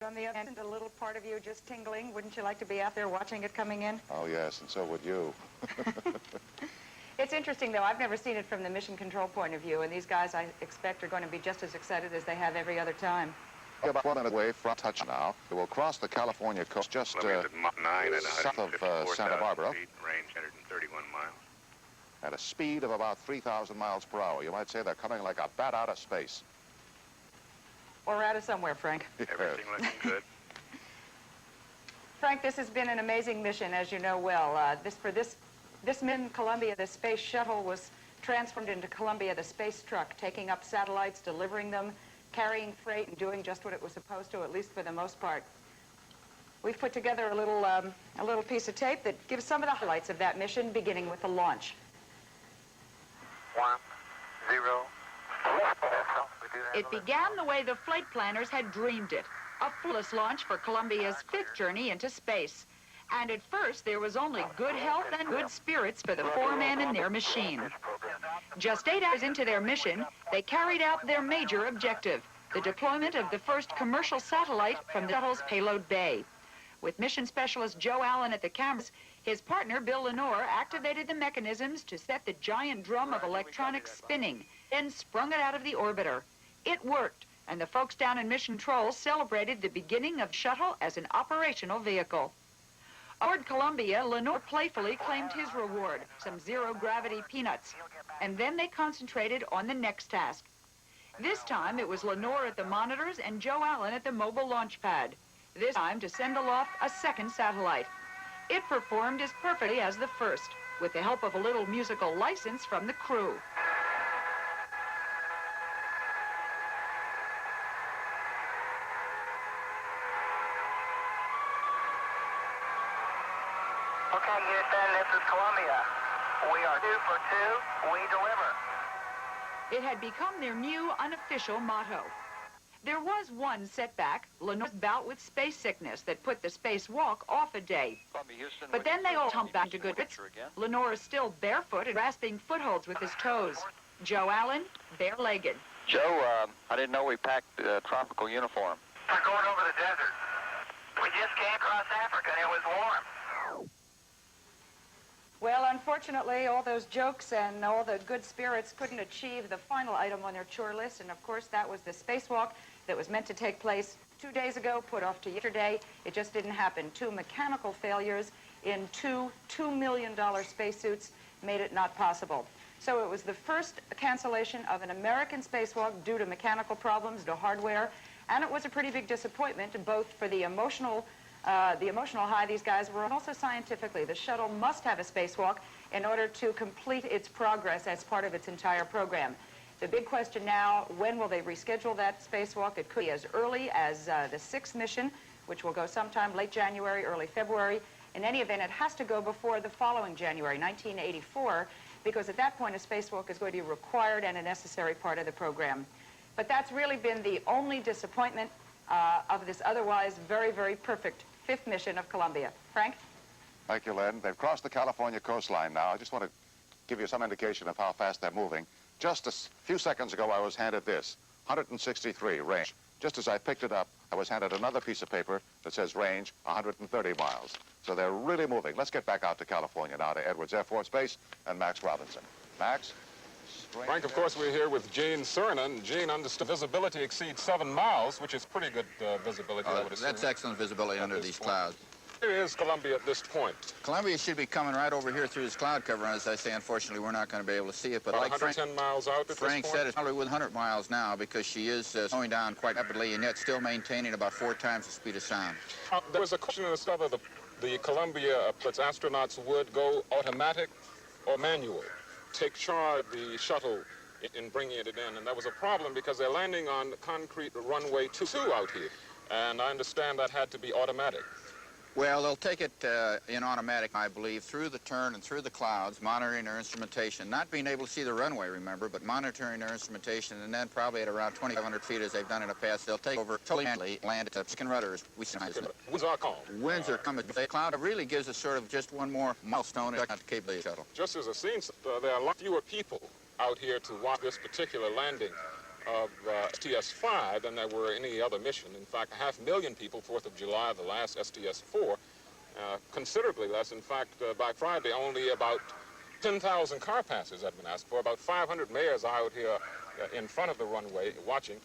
On the other end, a little part of you just tingling. Wouldn't you like to be out there watching it coming in? Oh, yes, and so would you. It's interesting, though. I've never seen it from the mission control point of view, and these guys, I expect, are going to be just as excited as they have every other time. About 1 minute away from touch now. It will cross the California coast just south of Santa Barbara. Feet, range 131 miles. At a speed of about 3,000 miles per hour. You might say they're coming like a bat out of space. Or out of somewhere, Frank. Everything looking good. Frank, this has been an amazing mission, as you know well. This mission, Columbia, the space shuttle, was transformed into Columbia, the space truck, taking up satellites, delivering them, carrying freight, and doing just what it was supposed to, at least for the most part. We've put together a little piece of tape that gives some of the highlights of that mission, beginning with the launch. 1, 0. It began the way the flight planners had dreamed it, a flawless launch for Columbia's 5th journey into space. And at first, there was only good health and good spirits for the 4 men in their machine. Just 8 hours into their mission, they carried out their major objective, the deployment of the first commercial satellite from the shuttle's payload bay. With mission specialist Joe Allen at the cameras, his partner, Bill Lenore, activated the mechanisms to set the giant drum of electronics spinning, then sprung it out of the orbiter. It worked, and the folks down in Mission Control celebrated the beginning of Shuttle as an operational vehicle. Aboard Columbia, Lenore playfully claimed his reward, some zero-gravity peanuts, and then they concentrated on the next task. This time, it was Lenore at the monitors and Joe Allen at the mobile launch pad, this time to send aloft a second satellite. It performed as perfectly as the first, with the help of a little musical license from the crew. Okay, Houston, this is Columbia. We are 2 for 2. We deliver. It had become their new unofficial motto. There was one setback, Lenore's bout with space sickness, that put the spacewalk off a day. But then they all humped back to good bits. Lenore is still barefoot and grasping footholds with his toes. Joe Allen, bare-legged. Joe, I didn't know we packed tropical uniform. We're going over the desert. We just came across Africa and it was warm. Well, unfortunately, all those jokes and all the good spirits couldn't achieve the final item on their chore list, and of course that was the spacewalk that was meant to take place 2 days ago, put off to yesterday. It just didn't happen. 2 mechanical failures in 2 $2 million spacesuits made it not possible. So it was the first cancellation of an American spacewalk due to mechanical problems, to hardware, and it was a pretty big disappointment, both for the emotional high these guys were, and also scientifically. The shuttle must have a spacewalk in order to complete its progress as part of its entire program. The big question now, when will they reschedule that spacewalk? It could be as early as the 6th mission, which will go sometime late January, early February. In any event, it has to go before the following January, 1984, because at that point a spacewalk is going to be required and a necessary part of the program. But that's really been the only disappointment of this otherwise very, very perfect 5th mission of Columbia. Frank? Thank you, Len. They've crossed the California coastline now. I just want to give you some indication of how fast they're moving. Just a few seconds ago, I was handed this, 163 range. Just as I picked it up, I was handed another piece of paper that says range 130 miles. So they're really moving. Let's get back out to California now, to Edwards Air Force Base and Max Robinson. Max? Frank, of course, we're here with Gene Cernan. Gene, understood visibility exceeds 7 miles, which is pretty good visibility. That's excellent visibility under these clouds. Where is Columbia at this point? Columbia should be coming right over here through this cloud cover, and as I say, unfortunately, we're not going to be able to see it. But like 110 miles out at Frank this said, point? it's probably within 100 miles now because she is slowing down quite rapidly and yet still maintaining about 4 times the speed of sound. There was a question as to whether the Columbia its astronauts would go automatic or manual, take charge of the shuttle in bringing it in. And that was a problem because they're landing on concrete runway 2 out here. And I understand that had to be automatic. Well, they'll take it in automatic, I believe, through the turn and through the clouds, monitoring their instrumentation. Not being able to see the runway, remember, but monitoring their instrumentation, and then probably at around 2,500 feet, as they've done in the past, they'll take over totally manually, land at chicken rudders. Winds are calm. Winds are coming. The cloud really gives us sort of just one more milestone in the capability of the shuttle. Just as it seems, there are a lot fewer people out here to watch this particular landing. of STS-5 than there were any other mission. In fact, 500,000 people, 4th of July, the last STS-4, considerably less. In fact, by Friday, only about 10,000 car passes had been asked for, about 500 mayors out here in front of the runway watching.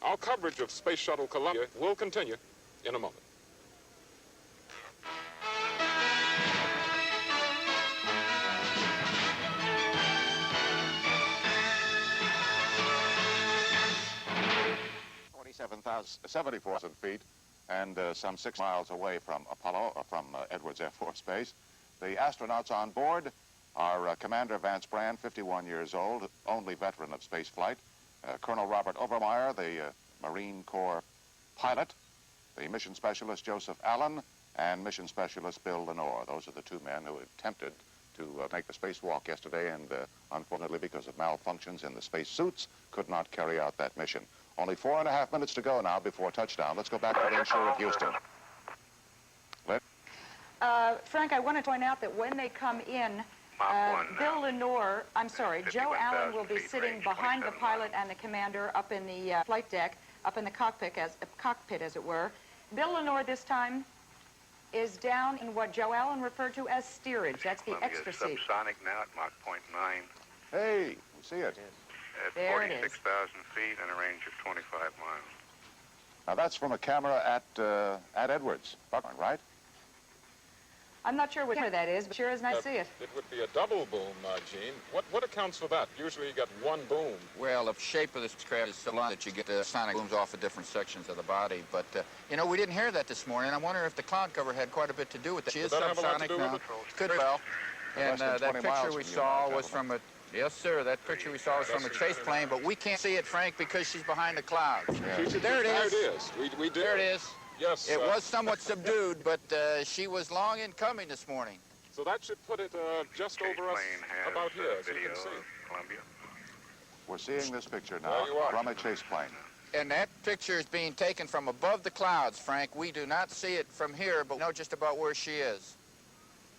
Our coverage of Space Shuttle Columbia will continue in a moment. $74,000 feet and some 6 miles away from Edwards Air Force Base. The astronauts on board are Commander Vance Brand, 51 years old, only veteran of space flight, Colonel Robert Overmeyer, the Marine Corps pilot, the mission specialist Joseph Allen, and mission specialist Bill Lenore. Those are the two men who attempted to make the spacewalk yesterday and unfortunately, because of malfunctions in the space suits, could not carry out that mission. Only 4.5 minutes to go now before touchdown. Let's go back to the inshore at Houston. Frank, I want to point out that when they come in, Bill Lenore, I'm sorry, Joe Allen will be sitting behind the pilot and the commander up in the flight deck, up in the cockpit as it were. Bill Lenore this time is down in what Joe Allen referred to as steerage. That's the extra seat. Subsonic now at Mach 0.9. Hey, we see it. At There it is. 46,000 feet and a range of 25 miles. Now that's from a camera at Edwards, Buckhorn, right? I'm not sure where that is, but sure as I see it. It would be a double boom, Gene. What accounts for that? Usually you get one boom. Well, the shape of this craft is so long that you get sonic booms off of different sections of the body. But, you know, we didn't hear that this morning. I wonder if the cloud cover had quite a bit to do with that. She is Does that have a lot to subsonic do now. with it? Could well. And Less than that 20 miles picture we from you, saw now, was from a... Yes, sir. That picture we saw was from a chase plane, but we can't see it, Frank, because she's behind the clouds. Yeah. There it is. There it is. We did. There it is. Yes. It was somewhat subdued, but she was long in coming this morning. So that should put it just Chase over us, plane has about here, as you video can see. of Columbia. We're seeing this picture There now you are. from a chase plane. And that picture is being taken from above the clouds, Frank. We do not see it from here, but we know just about where she is.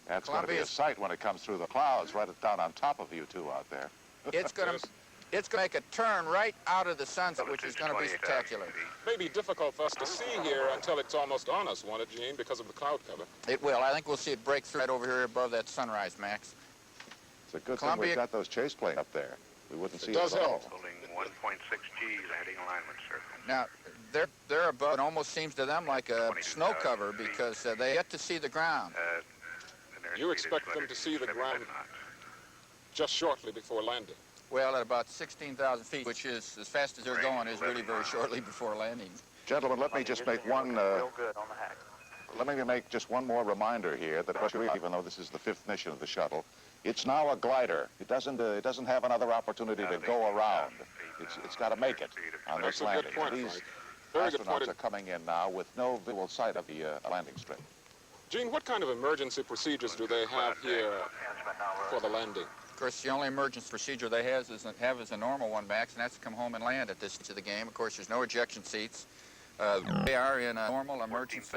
That's going to be a Columbia's- sight when it comes through the clouds, right down on top of you two out there. It's going Yes. to make a turn right out of the sunset, which is going to be 28,000 spectacular. feet. May be difficult for us to see here until it's almost on us, won't it, Gene, because of the cloud cover? It will. I think we'll see it break through right over here above that sunrise, Max. It's a good Columbia- thing we've got those chase planes up there. We wouldn't see does it at all. help. Holding 1.6 G's heading alignment circle. Now, they're above. It almost seems to them like a snow cover because they get to see the ground. And their You speed expect is them to see the 277 ground knots. just shortly before landing. Well, at about 16,000 feet, which is as fast as they're going, is really very shortly before landing. Gentlemen, let me just make one. Real good on the hack. Let me make just one more reminder here that even though this is the 5th mission of the shuttle, it's now a glider. It doesn't have another opportunity to go around. It's got to make it on That's this a good landing. point, These Frank. Very good point. astronauts are coming in now with no visual sight of the landing strip. Gene, what kind of emergency procedures do they have here for the landing? Of course, the only emergency procedure they have is a normal one, Max, and that's to come home and land at this stage of the game. Of course, there's no ejection seats. They are in a normal emergency,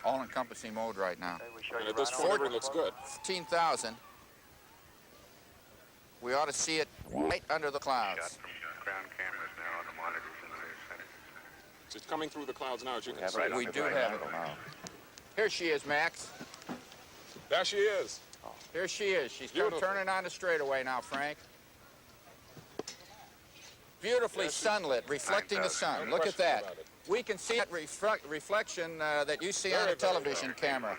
all-encompassing mode right now. And at this point, everything looks good. 15,000. We ought to see it right under the Shot clouds. from ground cameras now on the monitors in the center. So it's coming through the clouds now, as you can Have see. it We on do the have angle it. now. Here she is, Max. There she is. Here she is. She's Beautiful. turning on the straightaway now, Frank. Beautifully sunlit, reflecting the sun. No Look at question that. about it. We can see that reflection that you see on a Very, very television camera.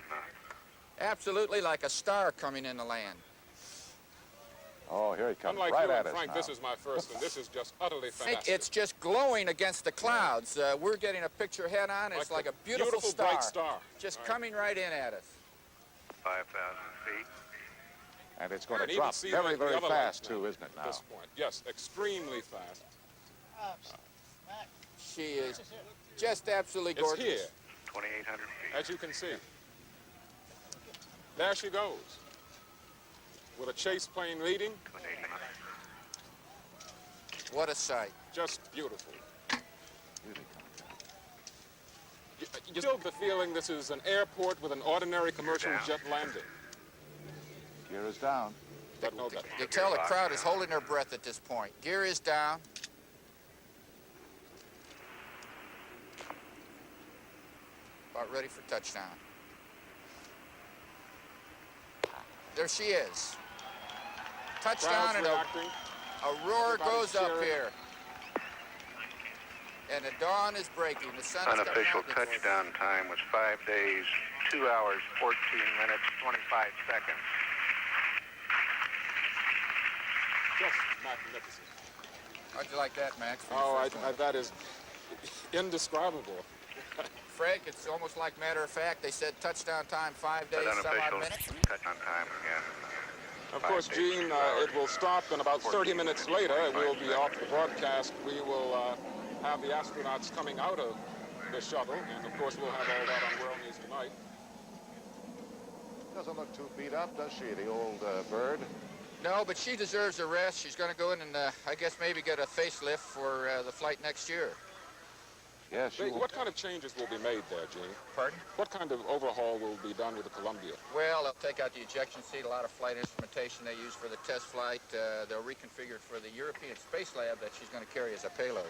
Absolutely like a star coming in the land. Oh, here he comes, Unlike right you at and us Frank, now. this is my first, and this is just utterly Frank, fantastic. it's just glowing against the clouds. We're getting a picture head on. It's like a beautiful star. bright star. Just Right. coming right in at us. 5,000 feet. And it's going And to even drop see very, the very other fast, lights too, now isn't it, At now? this point, yes, extremely fast. She is just absolutely It's gorgeous. here, 2,800 feet. as you can see. There she goes, with a chase plane leading. 2,800. What a sight. Just beautiful. You still get the feeling this is an airport with an ordinary commercial Down. jet landing. Gear is down. But no, that You tell the crowd is holding their breath at this point. Gear is down. about ready for touchdown. There she is. Touchdown, and a roar goes up here. And the dawn is breaking. The sun is Unofficial touchdown time was 5 days, 2 hours, 14 minutes, 25 seconds. Just magnificent. How'd you like that, Max? Oh, that is indescribable. Frank, it's almost like matter of fact. They said touchdown time 5 days, some odd Unofficial minutes. touchdown time again. Of course, Gene, it will stop, and about 30 minutes later, we'll be off the broadcast. We will have the astronauts coming out of the shuttle, and of course, we'll have all that on World News Tonight. Doesn't look too beat up, does she, the old bird? No, but she deserves a rest. She's going to go in and, I guess, maybe get a facelift for the flight next year. Yes, she will. What kind of changes will be made there, Gene? Pardon? What kind of overhaul will be done with the Columbia? Well, they'll take out the ejection seat, a lot of flight instrumentation they use for the test flight. They'll reconfigure it for the European Space Lab that she's going to carry as a payload.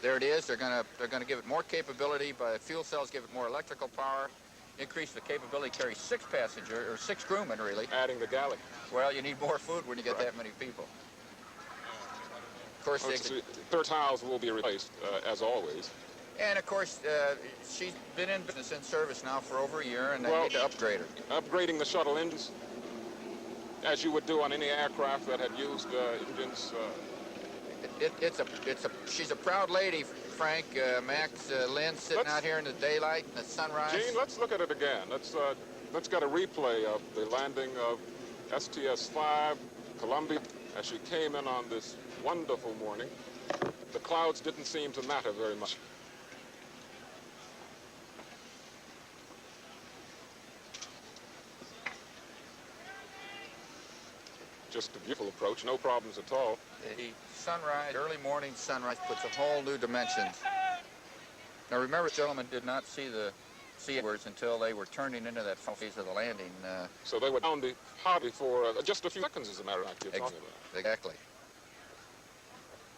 There it is. They're going to give it more capability, but fuel cells give it more electrical power, increase the capability to carry 6 passengers, or 6 crewmen, really. Adding the galley. Well, you need more food when you get that many people. Of course, third tiles will be replaced, as always. and of course, she's been in business, in service now for over a year, and they need to upgrade her. Upgrading the shuttle engines, as you would do on any aircraft that had used engines. She's a proud lady, Frank. Max, Lynn, sitting out here in the daylight and the sunrise. Gene, let's look at it again. Let's get a replay of the landing of STS-5 Columbia as she came in on this wonderful morning. The clouds didn't seem to matter very much. Just a beautiful approach, no problems at all. The sunrise, early morning sunrise, puts a whole new dimension. Now remember, gentlemen did not see the Edwards until they were turning into that phase of the landing. So they were down the hardly for just a few seconds, as a matter of fact, you're talking about. Exactly.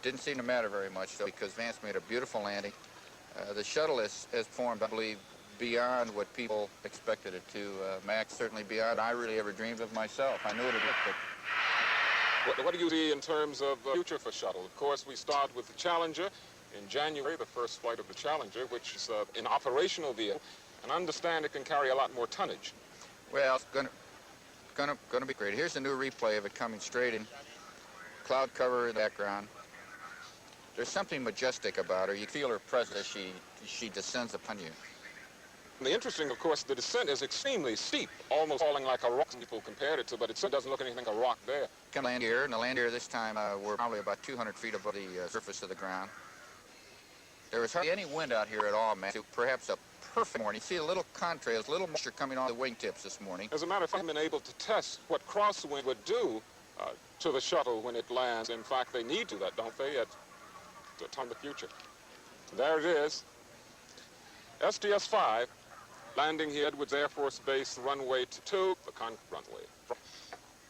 Didn't seem to matter very much, though, because Vance made a beautiful landing. The shuttle has formed, I believe, beyond what people expected it to. Max, certainly beyond I really ever dreamed of myself. I knew it would look, but what do you see in terms of future for shuttle? Of course, we start with the Challenger in January, the first flight of the Challenger, which is an operational vehicle, and understand it can carry a lot more tonnage. Well, it's gonna be great. Here's a new replay of it coming straight in. Cloud cover in the background. There's something majestic about her. You feel her presence as she descends upon you. And the interesting, of course, the descent is extremely steep, almost falling like a rock. People compared it to, but it doesn't look anything like a rock there. Come land here, and the land here this time we're probably about 200 feet above the surface of the ground. There was hardly any wind out here at all, man. Perhaps a perfect morning. You see a little contrast, a little moisture coming on the wingtips this morning. As a matter of fact, I've been able to test what crosswind would do to the shuttle when it lands. In fact, they need to do that, don't they, at the time of the future. There it is. STS-5 landing here at Edwards Air Force Base, runway 2, the Concord runway.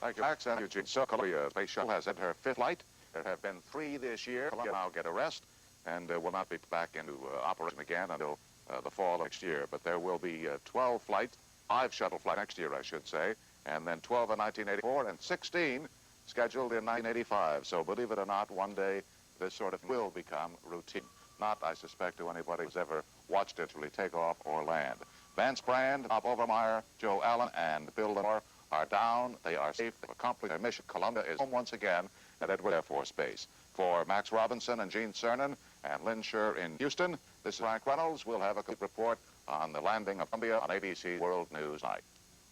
Thank you, Max and Eugene. So, Columbia Space Shuttle has entered her 5th flight. There have been 3 this year. Columbia now get a rest and will not be back into operation again until the fall of next year. But there will be 12 flights, 5 shuttle flights next year, I should say, and then 12 in 1984 and 16 scheduled in 1985. So, believe it or not, one day this sort of will become routine. Not, I suspect, to anybody who's ever watched it really take off or land. Vance Brand, Bob Overmeyer, Joe Allen, and Bill Lenore are down. They are safe. They've accomplished their mission. Columbia is home once again at Edwards Air Force Base. For Max Robinson and Gene Cernan and Lynn Scher in Houston, this is Frank Reynolds. We'll have a complete report on the landing of Columbia on ABC World News Night.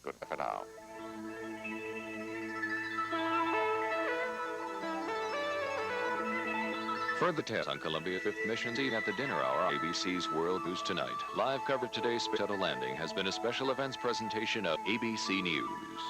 Good for now. Further details on Columbia's 5th mission seen at the dinner hour on ABC's World News Tonight. Live coverage of today's Space Shuttle landing has been a special events presentation of ABC News.